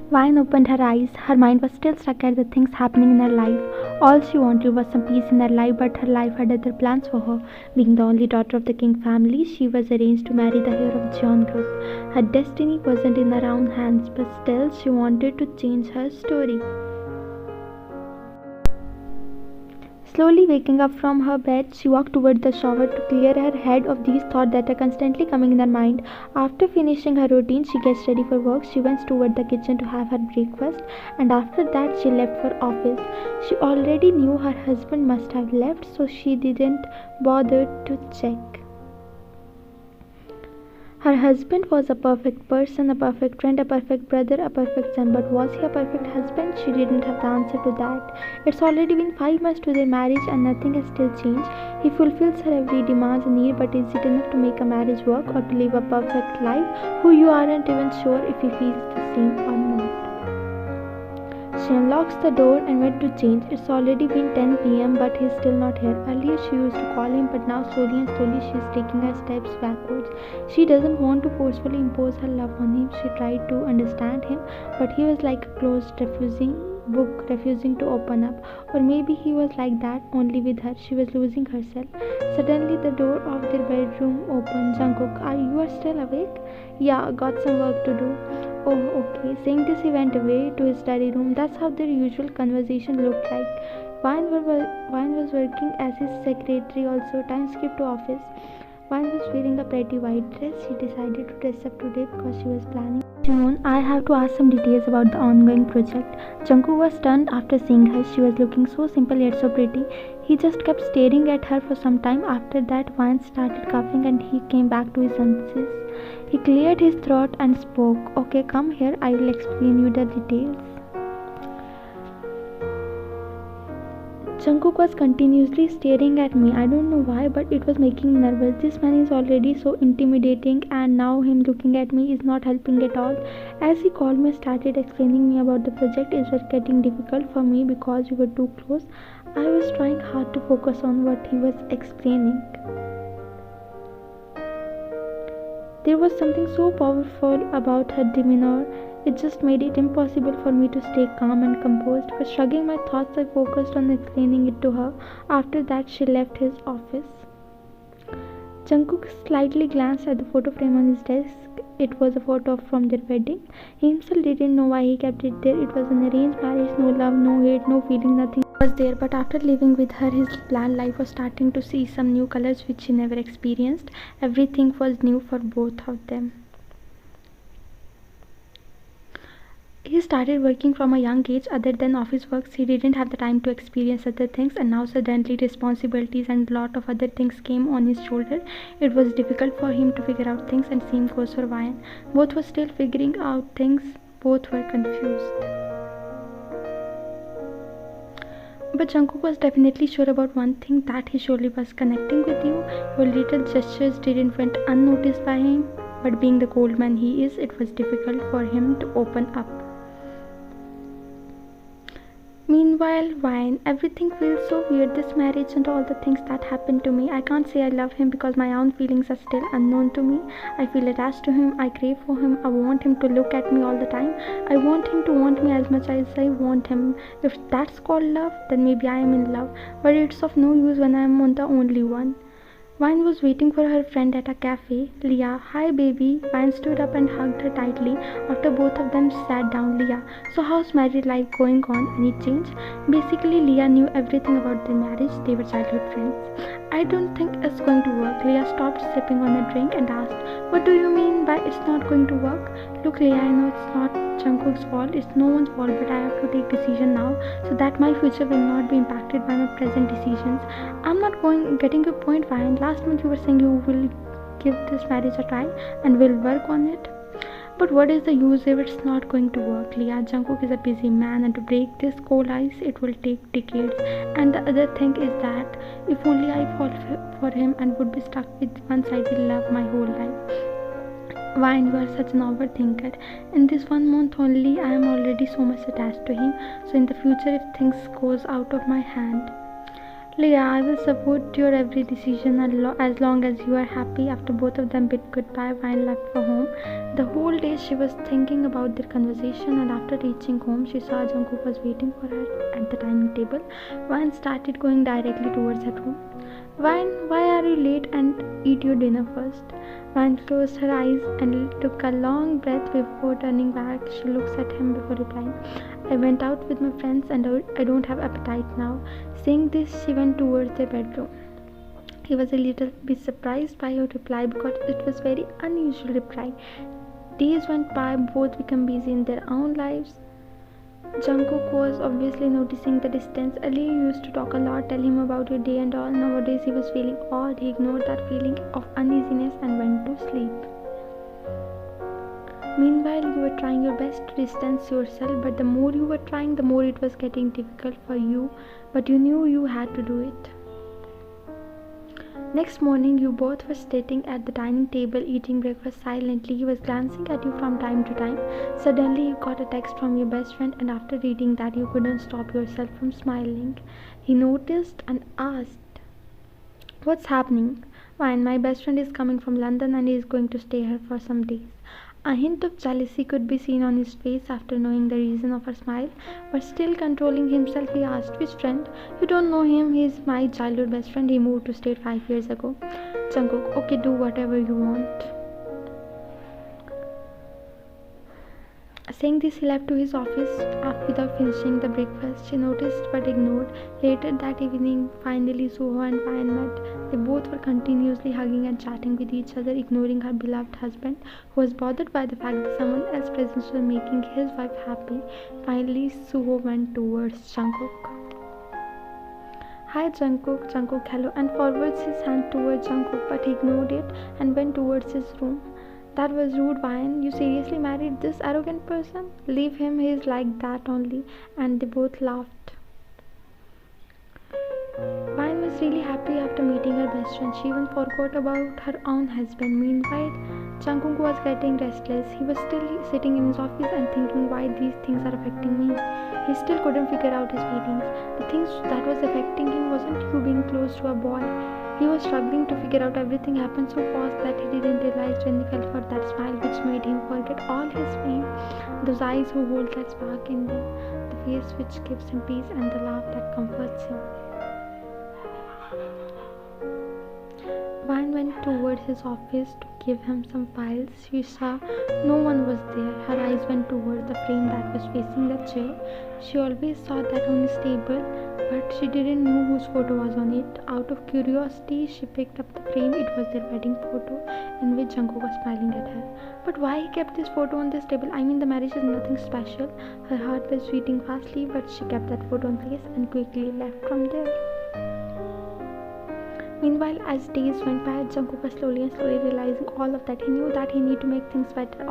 Vine opened her eyes. Her mind was still stuck at the things happening in her life. All she wanted was some peace in her life, but her life had other plans for her. Being the only daughter of the king family, she was arranged to marry the heir of John Group. Her destiny wasn't in her own hands, but still she wanted to change her story. Slowly waking up from her bed, she walked toward the shower to clear her head of these thoughts that are constantly coming in her mind. After finishing her routine, she gets ready for work. She went toward the kitchen to have her breakfast, and after that, she left for office. She already knew her husband must have left, so she didn't bother to check. Her husband was a perfect person, a perfect friend, a perfect brother, a perfect son. But was he a perfect husband? She didn't have the answer to that. It's already been 5 months to their marriage and nothing has still changed. He fulfills her every demand and need, but is it enough to make a marriage work or to live a perfect life? Who you aren't even sure if he feels the same or not. She unlocks the door and went to change. It's already been 10 p.m. but he's still not here. Earlier she used to call him, but now slowly and slowly she is taking her steps backwards. She doesn't want to forcefully impose her love on him. She tried to understand him, but he was like a closed refusing to open up. Or maybe he was like that only with her. She was losing herself. Suddenly the door of their bedroom opened. Jungkook, you are still awake? Yeah, got some work to do. Oh, okay. Saying this, he went away to his study room. That's how their usual conversation looked like. Vine was working as his secretary also. Time skipped to office. Vine was wearing a pretty white dress. She decided to dress up today because she was planning. June, I have to ask some details about the ongoing project. Jungkook was stunned after seeing her. She was looking so simple yet so pretty. He just kept staring at her for some time. After that, Vine started coughing and he came back to his senses. He cleared his throat and spoke. Okay, come here. I will explain you the details. Jungkook was continuously staring at me. I don't know why, but it was making me nervous. This man is already so intimidating, and now him looking at me is not helping at all. As he called me, started explaining me about the project, it was getting difficult for me because we were too close. I was trying hard to focus on what he was explaining. There was something so powerful about her demeanor. It just made it impossible for me to stay calm and composed. For shrugging my thoughts, I focused on explaining it to her. After that, she left his office. Jungkook slightly glanced at the photo frame on his desk. It was a photo from their wedding. He himself didn't know why he kept it there. It was an arranged marriage, no love, no hate, no feeling, nothing was there. But after living with her, his planned life was starting to see some new colors which he never experienced. Everything was new for both of them. He started working from a young age. Other than office works, he didn't have the time to experience other things, and now suddenly responsibilities and a lot of other things came on his shoulder. It was difficult for him to figure out things, and same goes for Vine. Both were still figuring out things, both were confused. But Jungkook was definitely sure about one thing, that he surely was connecting with you. Your little gestures didn't went unnoticed by him, but being the cold man he is, it was difficult for him to open up. Meanwhile, Vine, everything feels so weird, this marriage and all the things that happened to me. I can't say I love him because my own feelings are still unknown to me. I feel attached to him, I crave for him, I want him to look at me all the time. I want him to want me as much as I want him. If that's called love, then maybe I am in love. But it's of no use when I am on the only one. Vine was waiting for her friend at a cafe. Leah, hi baby. Vine stood up and hugged her tightly. After both of them sat down, Leah, so how's married life going on? Any change? Basically, Leah knew everything about their marriage. They were childhood friends. I don't think it's going to work. Leah stopped sipping on a drink and asked, what do you mean by it's not going to work? Look, Leah, I know it's not Jungkook's fault. It's no one's fault, but I have to take decision now so that my future will not be impacted by my present decisions. I'm not getting your point, Vine. Last month you were saying you will give this marriage a try and will work on it. But what is the use if it's not going to work, Leah? Jungkook is a busy man, and to break this cold ice, it will take decades. And the other thing is that if only I fall for him and would be stuck with one-sided love my whole life. Vine, you are such an overthinker. In this 1 month only, I am already so much attached to him. So in the future, if things goes out of my hand, Leah, I will support your every decision as long as you are happy. After both of them bid goodbye, Vine left for home. The whole day she was thinking about their conversation, and after reaching home, she saw Jungkook was waiting for her at the dining table. Vine started going directly towards her room. Vine, why are you late, and eat your dinner first? Vine closed her eyes and took a long breath before turning back. She looks at him before replying. I went out with my friends and I don't have appetite now. Saying this, she went towards their bedroom. He was a little bit surprised by her reply because it was very unusual reply. Days went by, both became busy in their own lives. Jungkook was obviously noticing the distance. Earlier he used to talk a lot, tell him about your day and all. Nowadays he was feeling odd. He ignored that feeling of uneasiness and went to sleep. Meanwhile, you were trying your best to distance yourself, but the more you were trying, the more it was getting difficult for you. But you knew you had to do it. Next morning, you both were sitting at the dining table eating breakfast silently. He was glancing at you from time to time. Suddenly, you got a text from your best friend, and after reading that, you couldn't stop yourself from smiling. He noticed and asked, "What's happening?" "Fine, my best friend is coming from London and he is going to stay here for some days." A hint of jealousy could be seen on his face after knowing the reason of her smile, but still controlling himself, he asked, "Which friend?" "You don't know him, he is my childhood best friend. He moved to state 5 years ago." Jungkook, "Okay, do whatever you want." Saying this, he left to his office without finishing the breakfast. She noticed but ignored. Later that evening, finally Suho and Payan met. They both were continuously hugging and chatting with each other, ignoring her beloved husband, who was bothered by the fact that someone else's presence was making his wife happy. Finally, Suho went towards Jungkook. "Hi Jungkook." Jungkook, "Hello," and forwards his hand towards Jungkook, but he ignored it and went towards his room. "That was rude, Vine. You seriously married this arrogant person? Leave him, he is like that only." And they both laughed. Vine was really happy after meeting her best friend. She even forgot about her own husband. Meanwhile, Jungkook was getting restless. He was still sitting in his office and thinking why these things are affecting me. He still couldn't figure out his feelings. The things that was affecting him wasn't you being close to a boy. He was struggling to figure out everything happened so fast that he didn't realize when he fell for that smile which made him forget all his pain. Those eyes who hold that spark in them, the face which gives him peace, and the laugh that comforts him. Vine went toward his office to give him some files. She saw no one was there. Her eyes went toward the frame that was facing the chair. She always saw that on his table, but she didn't know whose photo was on it. Out of curiosity, she picked up the frame. It was their wedding photo in which Jungkook was smiling at her. But why he kept this photo on this table? I mean, the marriage is nothing special. Her heart was beating fastly, but she kept that photo in place and quickly left from there. Meanwhile, as days went by, Jungkook was slowly realizing all of that. He knew that he needed to make things better.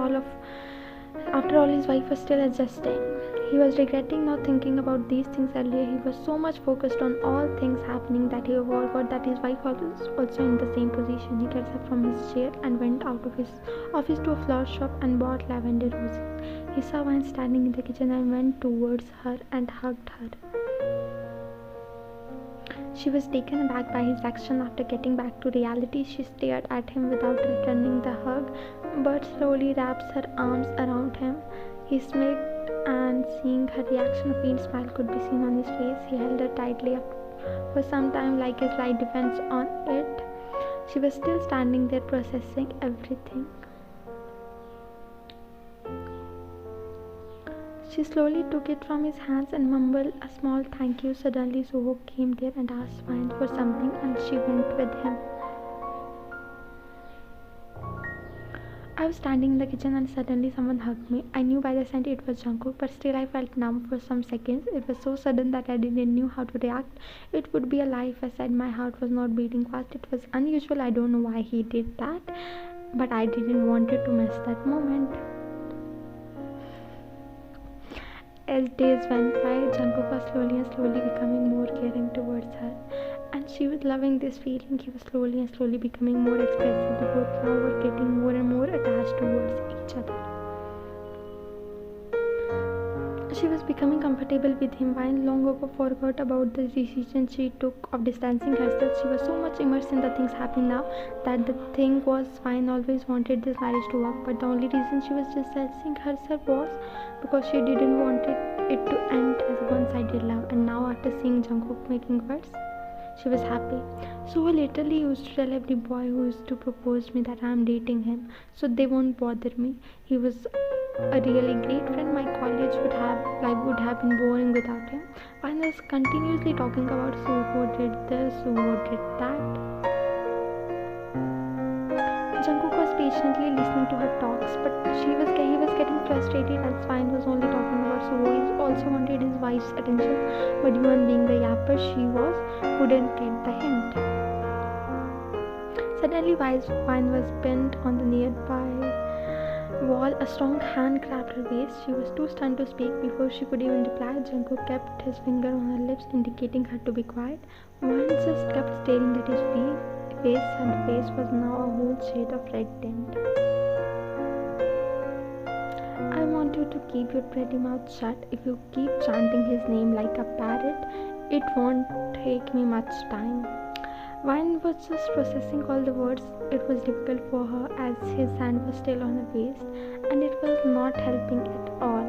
After all, his wife was still adjusting. He was regretting not thinking about these things earlier. He was so much focused on all things happening that he forgot that his wife was also in the same position. He gets up from his chair and went out of his office to a flower shop and bought lavender roses. He saw Vine standing in the kitchen and went towards her and hugged her. She was taken aback by his action. After getting back to reality, she stared at him without returning the hug, but slowly wraps her arms around him. He smirked, and seeing her reaction, a faint smile could be seen on his face. He held her tightly up for some time, like his life depends on it. She was still standing there processing everything. She slowly took it from his hands and mumbled a small thank you. Suddenly, Soho came there and asked Vine for something, and she went with him. I was standing in the kitchen and suddenly someone hugged me. I knew by the scent it was Jungkook, but still I felt numb for some seconds. It was so sudden that I didn't know how to react. It would be a lie if I said my heart was not beating fast. It was unusual. I don't know why he did that, but I didn't want it to miss that moment. As days went by, Jungkook was slowly becoming more caring towards her, and she was loving this feeling. He was slowly becoming more expressive. They both now were getting more and more attached towards each other. She was becoming comfortable with him. Vine long ago forgot about the decision she took of distancing herself. She was so much immersed in the things happening now that the thing was Vine always wanted this marriage to work. But the only reason she was distancing herself was because she didn't want it to end as a one-sided love. And now after seeing Jungkook making worse, she was happy. So I literally used to tell every boy who used to propose me that I am dating him, so they won't bother me. He was a really great friend. My college would have been boring without him. One was continuously talking about who did this, who did that. Jungkook was patiently listening to her talks, but he was getting frustrated as Fine was only talking about Suho. He also wanted his wife's attention, but Yuan, being the yapper she was, couldn't get the hint. Suddenly, Vine was bent on the nearby wall. A strong hand grabbed her waist. She was too stunned to speak. Before she could even reply, Jungkook kept his finger on her lips, indicating her to be quiet. Vine just kept staring at his face, and the face was now a whole shade of red tint. I want you to keep your pretty mouth shut. If you keep chanting his name like a parrot, it won't take me much time. Vine was just processing all the words. It was difficult for her as his hand was still on her waist, and it was not helping at all.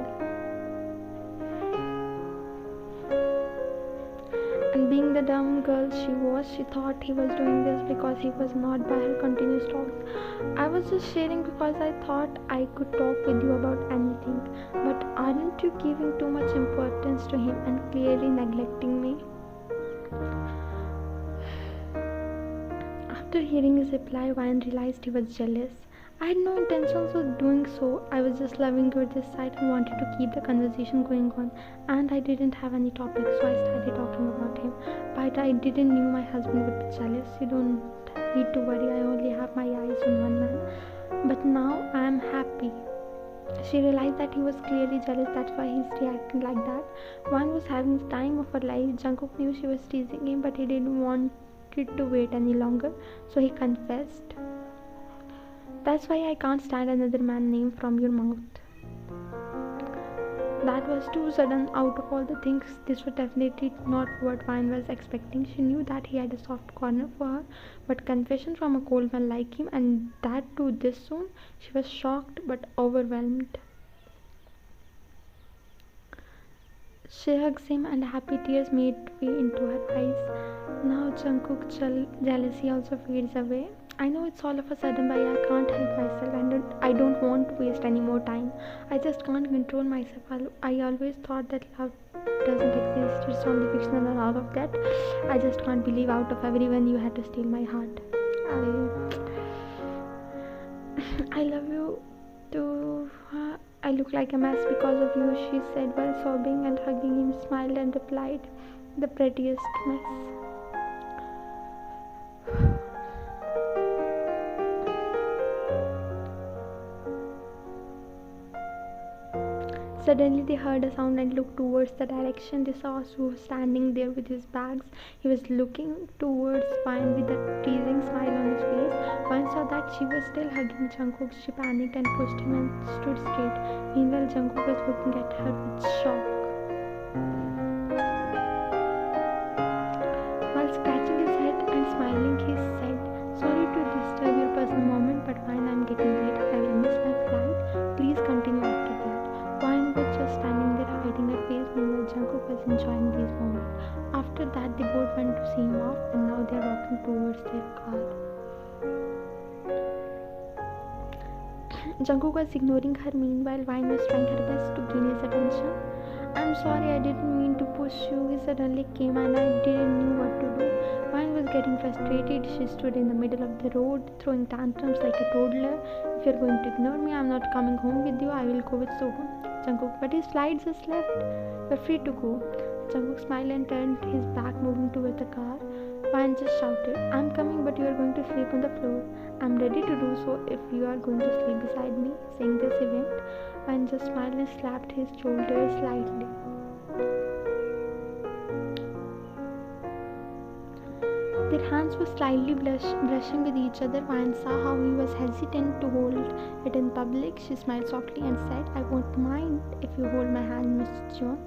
And being the dumb girl she was, she thought he was doing this because he was not by her continuous talks. I was just sharing because I thought I could talk with you about anything. But aren't you giving too much importance to him and clearly neglecting me? After hearing his reply, Vine realized he was jealous. I had no intentions of doing so. I was just loving your this side and wanted to keep the conversation going on. And I didn't have any topic, so I started talking about him. But I didn't know my husband would be jealous. You don't need to worry. I only have my eyes on one man. But now I am happy. She realized that he was clearly jealous. That's why he's reacting like that. Vine was having the time of her life. Jungkook knew she was teasing him, but he didn't want it to wait any longer, so he confessed. That's why I can't stand another man's name from your mouth. That was too sudden. Out of all the things, this was definitely not what Vine was expecting. She knew that he had a soft corner for her, but confession from a cold man like him, and that too this soon, she was shocked but overwhelmed. She hugs him and happy tears made way into her eyes. Now Jungkook's jealousy also fades away. I know it's all of a sudden, but I can't help myself, and I don't want to waste any more time. I just can't control myself. I always thought that love doesn't exist. It's only fictional and all of that. I just can't believe out of everyone you had to steal my heart. I love you too. I look like a mess because of you, she said while sobbing, and hugging him, smiled and replied, the prettiest mess. Suddenly they heard a sound and looked towards the direction. They saw Su standing there with his bags. He was looking towards Vine with a teasing smile on his face. Vine saw that she was still hugging Jungkook. She panicked and pushed him and stood straight. Meanwhile, Jungkook was looking at her with shock. While scratching his head and smiling, he said, "Sorry to disturb your personal moment, but Vine, I'm getting late. I will miss my flight. Please continue after that." Vine was just standing there hiding her face. Meanwhile, Jungkook was enjoying this moment. After that, they both went to see him off, and now they are walking towards their car. Jungkook was ignoring her. Meanwhile, Vine was trying her best to gain his attention. "I'm sorry, I didn't mean to push you." He suddenly came and I didn't know what to do. Vine was getting frustrated. She stood in the middle of the road, throwing tantrums like a toddler. "If you're going to ignore me, I'm not coming home with you. I will go with Soham." Jungkook, "But his flight just left. You're free to go." Jungkook smiled and turned his back, moving towards the car. Vine just shouted, "I'm coming, but you are going to sleep on the floor." "I'm ready to do so if you are going to sleep beside me." Saying this, he went. Vine just smiled and slapped his shoulder slightly. Their hands were slightly brushing with each other. Vine saw how he was hesitant to hold it in public. She smiled softly and said, I won't mind if you hold my hand, Miss John.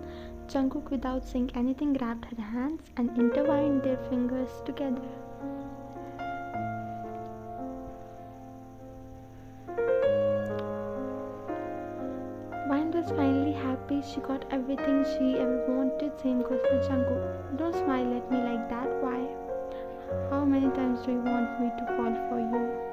Jungkook, without saying anything, grabbed her hands and intertwined their fingers together. Vine was finally happy. She got everything she ever wanted. Same goes for Jungkook. Don't smile at me like that. Why? How many times do you want me to fall for you?